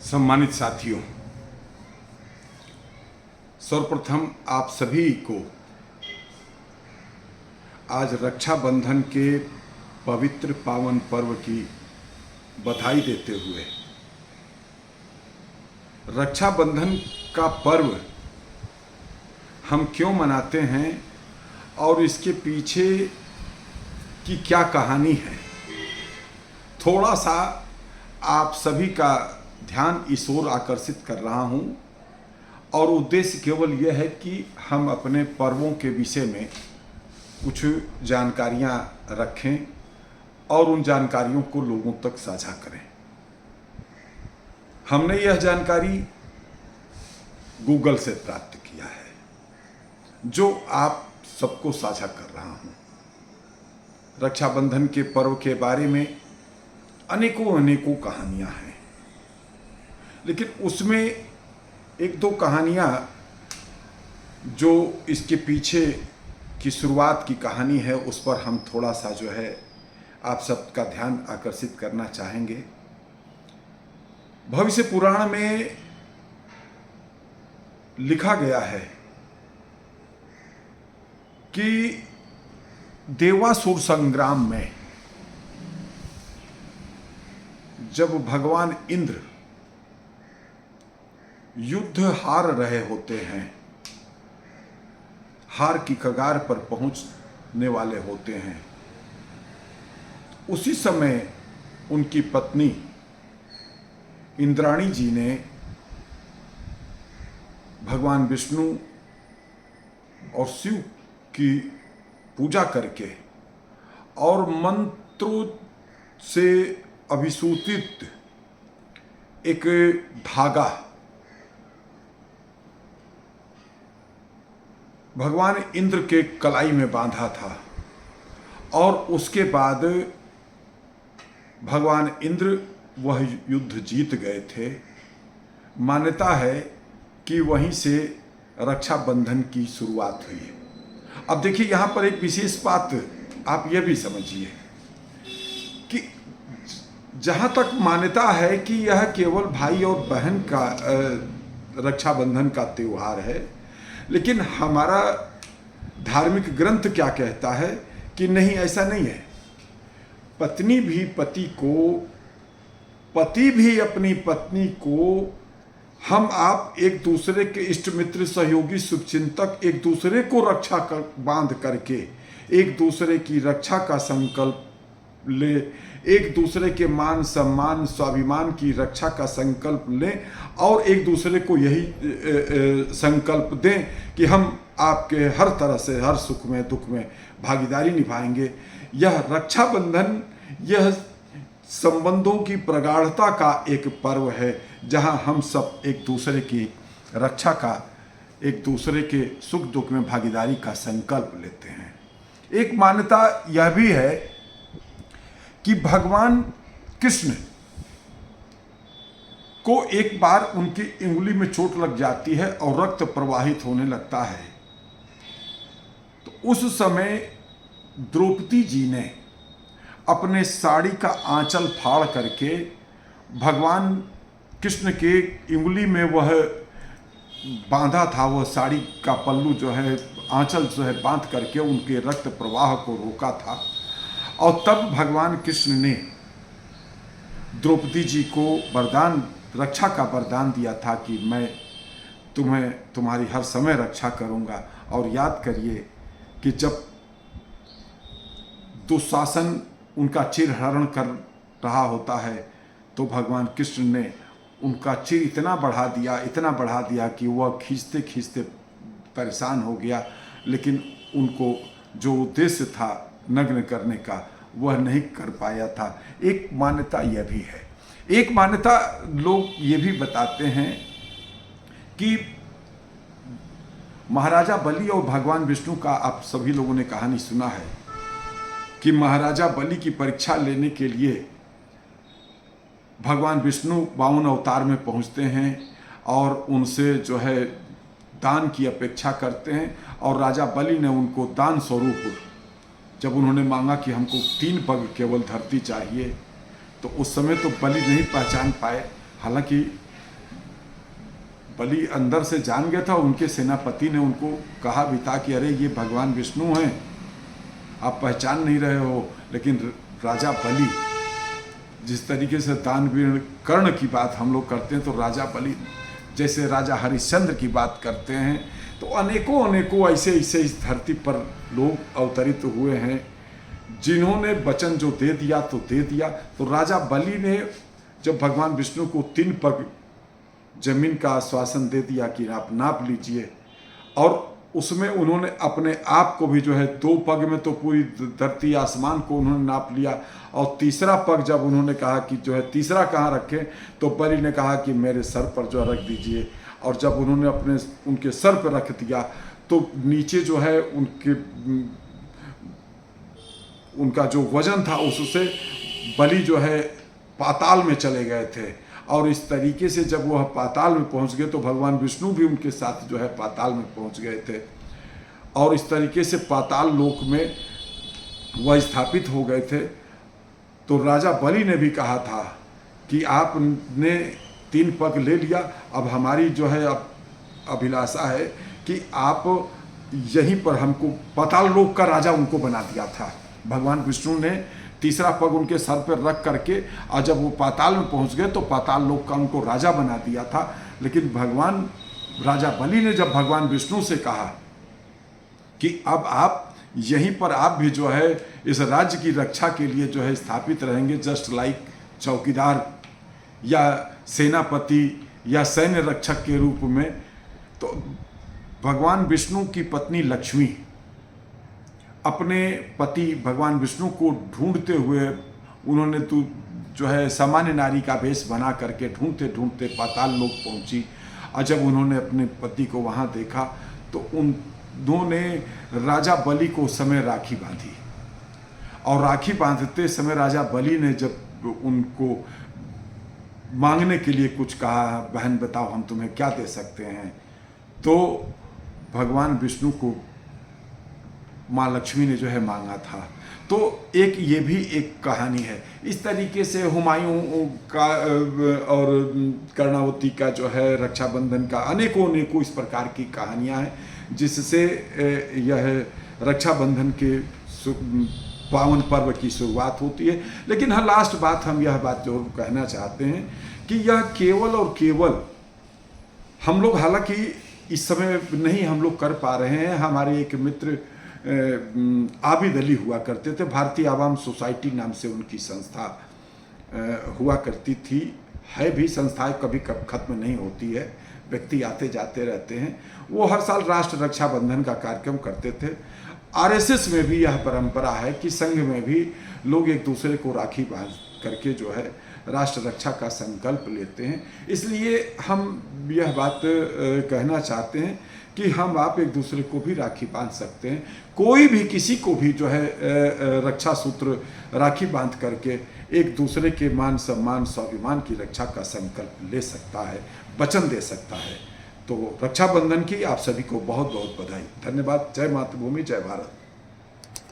सम्मानित साथियों, सर्वप्रथम आप सभी को आज रक्षाबंधन के पवित्र पावन पर्व की बधाई देते हुए रक्षाबंधन का पर्व हम क्यों मनाते हैं और इसके पीछे की क्या कहानी है, थोड़ा सा आप सभी का ध्यान इस ओर आकर्षित कर रहा हूं। और उद्देश्य केवल यह है कि हम अपने पर्वों के विषय में कुछ जानकारियां रखें और उन जानकारियों को लोगों तक साझा करें। हमने यह जानकारी गूगल से प्राप्त किया है, जो आप सबको साझा कर रहा हूं। रक्षाबंधन के पर्व के बारे में अनेकों कहानियां हैं, लेकिन उसमें एक दो कहानियां जो इसके पीछे की शुरुआत की कहानी है, उस पर हम थोड़ा सा जो है आप सबका ध्यान आकर्षित करना चाहेंगे। भविष्य पुराण में लिखा गया है कि देवासुर संग्राम में जब भगवान इंद्र युद्ध हार रहे होते हैं, हार की कगार पर पहुंचने वाले होते हैं, उसी समय उनकी पत्नी इंद्राणी जी ने भगवान विष्णु और शिव की पूजा करके और मंत्रों से अभिसूचित एक धागा भगवान इंद्र के कलाई में बांधा था। और उसके बाद भगवान इंद्र वह युद्ध जीत गए थे। मान्यता है कि वहीं से रक्षाबंधन की शुरुआत हुई। अब देखिए, यहाँ पर एक विशेष बात आप यह भी समझिए कि जहाँ तक मान्यता है कि यह केवल भाई और बहन का रक्षाबंधन का त्यौहार है, लेकिन हमारा धार्मिक ग्रंथ क्या कहता है कि नहीं, ऐसा नहीं है। पत्नी भी पति को, पति भी अपनी पत्नी को, हम आप एक दूसरे के इष्ट मित्र सहयोगी शुभचिंतक एक दूसरे को रक्षा कर बांध करके एक दूसरे की रक्षा का संकल्प ले, एक दूसरे के मान सम्मान स्वाभिमान की रक्षा का संकल्प लें और एक दूसरे को यही संकल्प दें कि हम आपके हर तरह से हर सुख में दुख में भागीदारी निभाएंगे। यह रक्षाबंधन यह संबंधों की प्रगाढ़ता का एक पर्व है, जहां हम सब एक दूसरे की रक्षा का, एक दूसरे के सुख दुख में भागीदारी का संकल्प लेते हैं। एक मान्यता यह भी है कि भगवान कृष्ण को एक बार उनकी अंगुली में चोट लग जाती है और रक्त प्रवाहित होने लगता है। तो उस समय द्रौपदी जी ने अपने साड़ी का आंचल फाड़ करके भगवान कृष्ण के अंगुली में वह बांधा था, वह साड़ी का पल्लू जो है, आंचल जो है, बांध करके उनके रक्त प्रवाह को रोका था। और तब भगवान कृष्ण ने द्रौपदी जी को वरदान, रक्षा का वरदान दिया था कि मैं तुम्हें तुम्हारी हर समय रक्षा करूंगा। और याद करिए कि जब दुशासन उनका चिरहरण कर रहा होता है, तो भगवान कृष्ण ने उनका चिर इतना बढ़ा दिया कि वह खींचते खींचते परेशान हो गया, लेकिन उनको जो उद्देश्य था नग्न करने का, वह नहीं कर पाया था। एक मान्यता यह भी है। एक मान्यता लोग ये भी बताते हैं कि महाराजा बलि और भगवान विष्णु का आप सभी लोगों ने कहानी सुना है कि महाराजा बलि की परीक्षा लेने के लिए भगवान विष्णु 52 अवतार में पहुंचते हैं और उनसे जो है दान की अपेक्षा करते हैं। और राजा बलि ने उनको दान स्वरूप जब उन्होंने मांगा कि हमको 3 पग केवल धरती चाहिए, तो उस समय तो बलि नहीं पहचान पाए। हालांकि बलि अंदर से जान गया था। उनके सेनापति ने उनको कहा भी था कि अरे ये भगवान विष्णु हैं, आप पहचान नहीं रहे हो। लेकिन राजा बलि, जिस तरीके से दानवीर कर्ण की बात हम लोग करते हैं, तो राजा बलि जैसे राजा हरिश्चंद्र की बात करते हैं, तो अनेकों अनेकों ऐसे ऐसे इस धरती पर लोग अवतरित हुए हैं जिन्होंने वचन जो दे दिया तो दे दिया। तो राजा बलि ने जब भगवान विष्णु को 3 पग जमीन का आश्वासन दे दिया कि आप नाप लीजिए, और उसमें उन्होंने अपने आप को भी जो है 2 पग में तो पूरी धरती आसमान को उन्होंने नाप लिया, और तीसरा पग जब उन्होंने कहा कि जो है तीसरा कहाँ रखें, तो बलि ने कहा कि मेरे सर पर जो रख दीजिए। और जब उन्होंने उनके सर पर रख दिया तो नीचे जो है उनका जो वजन था उससे बलि जो है पाताल में चले गए थे। और इस तरीके से जब वह पाताल में पहुंच गए तो भगवान विष्णु भी उनके साथ जो है पाताल में पहुंच गए थे, और इस तरीके से पाताल लोक में वह स्थापित हो गए थे। तो राजा बलि ने भी कहा था कि आपने 3 पग ले लिया, अब हमारी जो है अब अभिलाषा है कि आप यहीं पर हमको, पाताल लोक का राजा उनको बना दिया था। भगवान विष्णु ने तीसरा पग उनके सर पर रख करके, और जब वो पाताल में पहुंच गए तो पाताल लोक का उनको राजा बना दिया था। लेकिन भगवान राजा बलि ने जब भगवान विष्णु से कहा कि अब आप यहीं पर आप भी जो है इस राज्य की रक्षा के लिए जो है स्थापित रहेंगे, जस्ट लाइक चौकीदार या सेनापति या सैन्य रक्षक के रूप में। तो भगवान विष्णु की पत्नी लक्ष्मी अपने पति भगवान विष्णु को ढूंढते हुए, उन्होंने तो जो है सामान्य नारी का वेश बना करके ढूंढते ढूंढते पाताल लोक पहुंची। और जब उन्होंने अपने पति को वहां देखा तो उन्होंने राजा बलि को उस समय राखी बांधी, और राखी बांधते समय राजा बलि ने जब उनको मांगने के लिए कुछ कहा, बहन बताओ हम तुम्हें क्या दे सकते हैं, तो भगवान विष्णु को माँ लक्ष्मी ने जो है मांगा था। तो एक ये भी एक कहानी है। इस तरीके से हुमायूं का और कर्णावती का जो है रक्षाबंधन का अनेकों अनेकों इस प्रकार की कहानियां हैं, जिससे यह रक्षाबंधन के पावन पर्व की शुरुआत होती है। लेकिन हाँ, लास्ट बात हम यह बात जो कहना चाहते हैं कि यह केवल और केवल हम लोग, हालांकि इस समय नहीं हम लोग कर पा रहे हैं, हमारे एक मित्र आबिद अली हुआ करते थे, भारतीय आवाम सोसाइटी नाम से उनकी संस्था हुआ करती थी, है भी। संस्थाएं कभी कभी खत्म नहीं होती है, व्यक्ति आते जाते रहते हैं। वो हर साल राष्ट्र रक्षाबंधन का कार्यक्रम करते थे। आरएसएस में भी यह परंपरा है कि संघ में भी लोग एक दूसरे को राखी बांध करके जो है राष्ट्र रक्षा का संकल्प लेते हैं। इसलिए हम यह बात कहना चाहते हैं कि हम आप एक दूसरे को भी राखी बांध सकते हैं। कोई भी किसी को भी जो है रक्षा सूत्र राखी बांध करके एक दूसरे के मान सम्मान स्वाभिमान की रक्षा का संकल्प ले सकता है, वचन दे सकता है। तो रक्षाबंधन की आप सभी को बहुत बहुत बधाई, धन्यवाद। जय मातृभूमि, जय भारत।